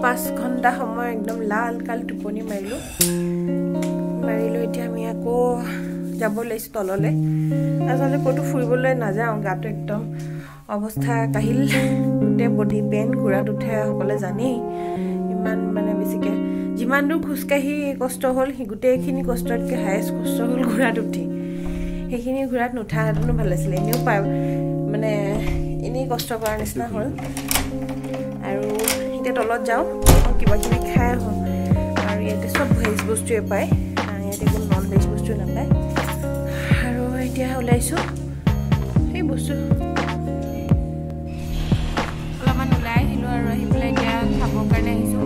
5 ঘণ্টা সময় একদম লাল কাল টোপনি মাৰিলো এতিয়া আমি আকৌ যাব লাগিছে তললে আচলতে কতো ফুৰিবলৈ নাযাওঁ গাটো একদম অৱস্থা কাহিল গোটে বডি পেইন ঘোৰাত উঠে সকলে জানি ইমান মানে বেছিকে যিমান দূৰ খুসকাহি কষ্ট হল গোটেইখিনি কষ্টতকে হাইয়েস্ট কষ্ট হল ঘোৰাত উঠি সেইখিনি ঘোৰাত নুঠানো ভাল আছিল এনেও পায় মানে এনেই কষ্ট কৰাৰ নিচিনা হল আৰু এতিয়া তলত যাওঁ কিবা কিবি খাই আহোঁ আৰু ইয়াতে চব ভেজ বস্তুৱে পায় ইয়াতে কোনো নন ভেজ বস্তু নাপায় আৰু এতিয়া ওলাইছোঁ সেই বস্তু অলপমান ওলাই আহিলোঁ আৰু আহি পেলাই এতিয়া খাবৰ কাৰণে আহিছোঁ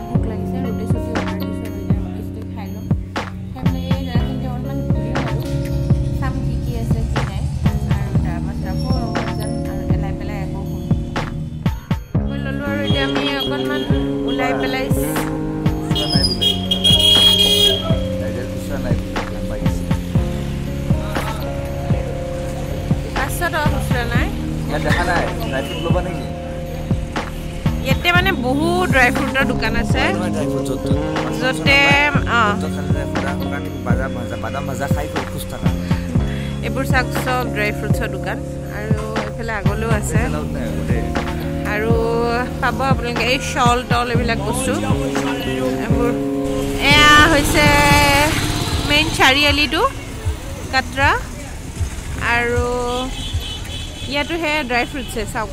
ভোক লাগিছে ৰুটি চুটি অৰ্ডাৰ দিছোঁ ৰুটি খাই ল'ম খাই পেলাই এই জেগাখিনি অলপমান ঘূৰিম আৰু চাম কি আছে কি নাই আৰু তাৰপাছত আকৌ আৰু এলাই পেলাই আকৌ শুম ল'লোঁ আৰু এতিয়া আমি অকণমান ওলাই পেলাই ইয়াতে মানে বহু ড্ৰাই ফ্ৰুটৰ দোকান আছে য'তে এইবোৰ চাওক চব ড্ৰাই ফ্ৰুটছৰ দোকান আৰু এইফালে আগলৈও আছে আৰু পাব আপোনালোকে এই শ্বল টল এইবিলাক বস্তু এইবোৰ এয়া হৈছে মেইন চাৰিআলিটো কাটৰা আৰু ইয়াতো হে ড্ৰাই ফ্ৰুটছে চাওক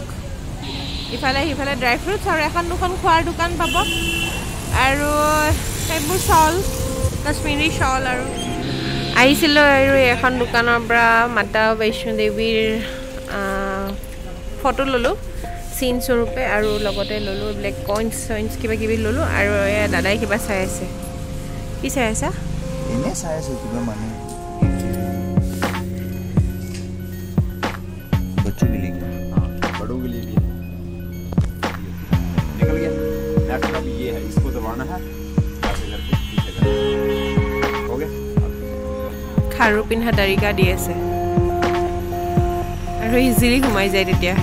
ইফালে সিফালে ড্ৰাই ফ্ৰুটছ আৰু এখন দুখন খোৱাৰ দোকান পাব আৰু সেইবোৰ শ্বল কাশ্মীৰী শ্বল আৰু আহিছিলোঁ আৰু এখন দোকানৰ পৰা মাতা বৈষ্ণো দেৱীৰ ফটো ল'লোঁ চিন স্বৰূপে আৰু লগতে ল'লোঁ এইবিলাক কইনছ চইনছ কিবা কিবি ল'লোঁ আৰু এয়া দাদাই কিবা চাই আছে কি চাই আছা এনেই চাই আছোঁ কিবা মানুহ बच्चों के लिए बड़ों के लिए भी निकल गया नेक्स्ट अब ये है इसको दबाना है ऐसे करके पीछे करना हो गया खारू पिन्हा तरीका दी আছে আৰু इजीली घुमाई जाए তেতিয়া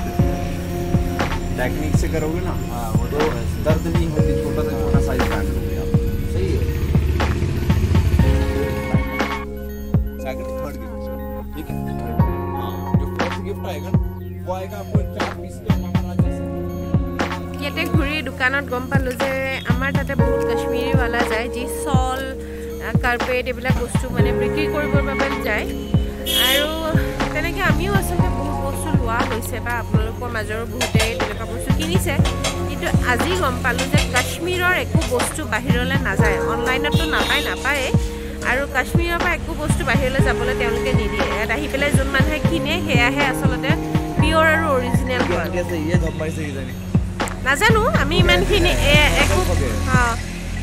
टेक्निक से करोगे ना हां वो तो दर्द नहीं होती छोटा से छोटा साइज पैंट लोगे आप सही है जाकर थर्ड गिफ्ट ठीक है हां जो फोर्थ गिफ्ट आएगा वो आएगा आपको 4 पीस का महाराजा से ইয়াতে ঘুৰি দোকানত গম পালো যে আমাৰ তাতে বহুত কাশ্মীৰী वाला যায় যি সল কাৰ্পেট এইবিলাক বস্তু মানে বিক্ৰী কৰিবৰ বাবে যায় আৰু তেনেকৈ আমিও আচলতে বহুত বস্তু লোৱা হৈছে বা আপোনালোকৰ মাজৰ বহুতে তেনেকুৱা বস্তু কিনিছে কিন্তু আজি গম পালোঁ যে কাশ্মীৰৰ একো বস্তু বাহিৰলৈ নাযায় অনলাইনতো নাপায় আৰু কাশ্মীৰৰ পৰা একো বস্তু বাহিৰলৈ যাবলৈ তেওঁলোকে নিদিয়ে ইয়াত আহি পেলাই যোন মানুহে কিনে সেয়াহে আচলতে পিয়ৰ আৰু অৰিজিনেল নাজানো আমি ইমানখিনি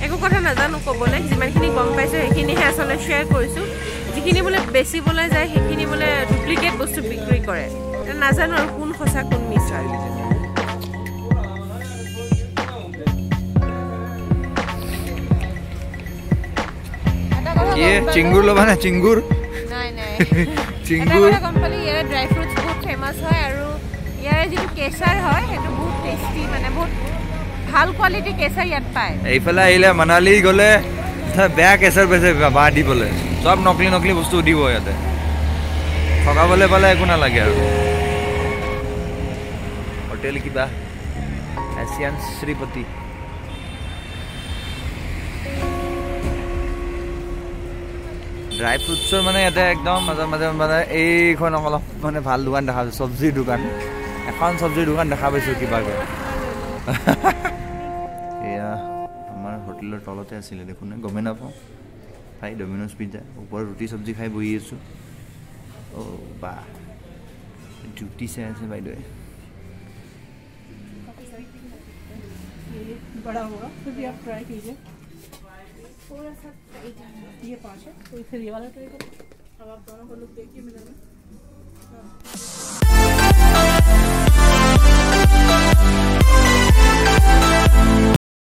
একো কথা নাজানো ক'বলৈ যিমানখিনি গম পাইছোঁ সেইখিনিহে আচলতে শ্বেয়াৰ কৰিছোঁ যিখিনি বোলে বেচিবলৈ যায় সেইখিনি বোলে ডুপ্লিকেট বস্তু বিক্ৰী কৰে নাজানো আৰু কোন সঁচা কোন মিছা ये चिंगूर लोबा ना चिंगूर নাই चिंगूर এটা গম পালি ইয়াৰ ড্ৰাই ফ্ৰুটছ বহুত ফেমাছ হয় আৰু ইয়াৰ যিটো কেচাৰ হয় সেইটো বহুত টেষ্টি মানে বহুত ভাল কোৱালিটি কেচাৰ ইয়াত পায় এইফালে আহিলে মানালী গ'লে বেয়া কেচাৰ বেছে বা দিবলৈ সব নকলি বস্তু দিব ইয়াতে ঠগাবলৈ পালে একো নালাগে আৰু হোটেল কিবা এছিয়ান শ্ৰীপতি ড্ৰাই ফ্ৰুটছৰ মানে ইয়াতে একদম মাজে মানে এইখন অলপ মানে ভাল দোকান দেখা পাইছোঁ চব্জিৰ দোকান এখন চব্জিৰ দোকান দেখা পাইছোঁ কিবাকৈ এয়া আমাৰ হোটেলৰ তলতে আছিলে দেখোন গমেই নাপাওঁ খাই ডমিন'জ পিজ্জা ওপৰত ৰুটি চব্জি খাই বহি আছোঁ অ' বা ডিউটি চাই আছে বাইদেৱে बड़ा होगा फिर भी आप ट्राई कीजिए थोड़ा सा ये 5 है तो फिर ये वाला ट्राई करो अब आप दोनों को लुक देखिए मिरर में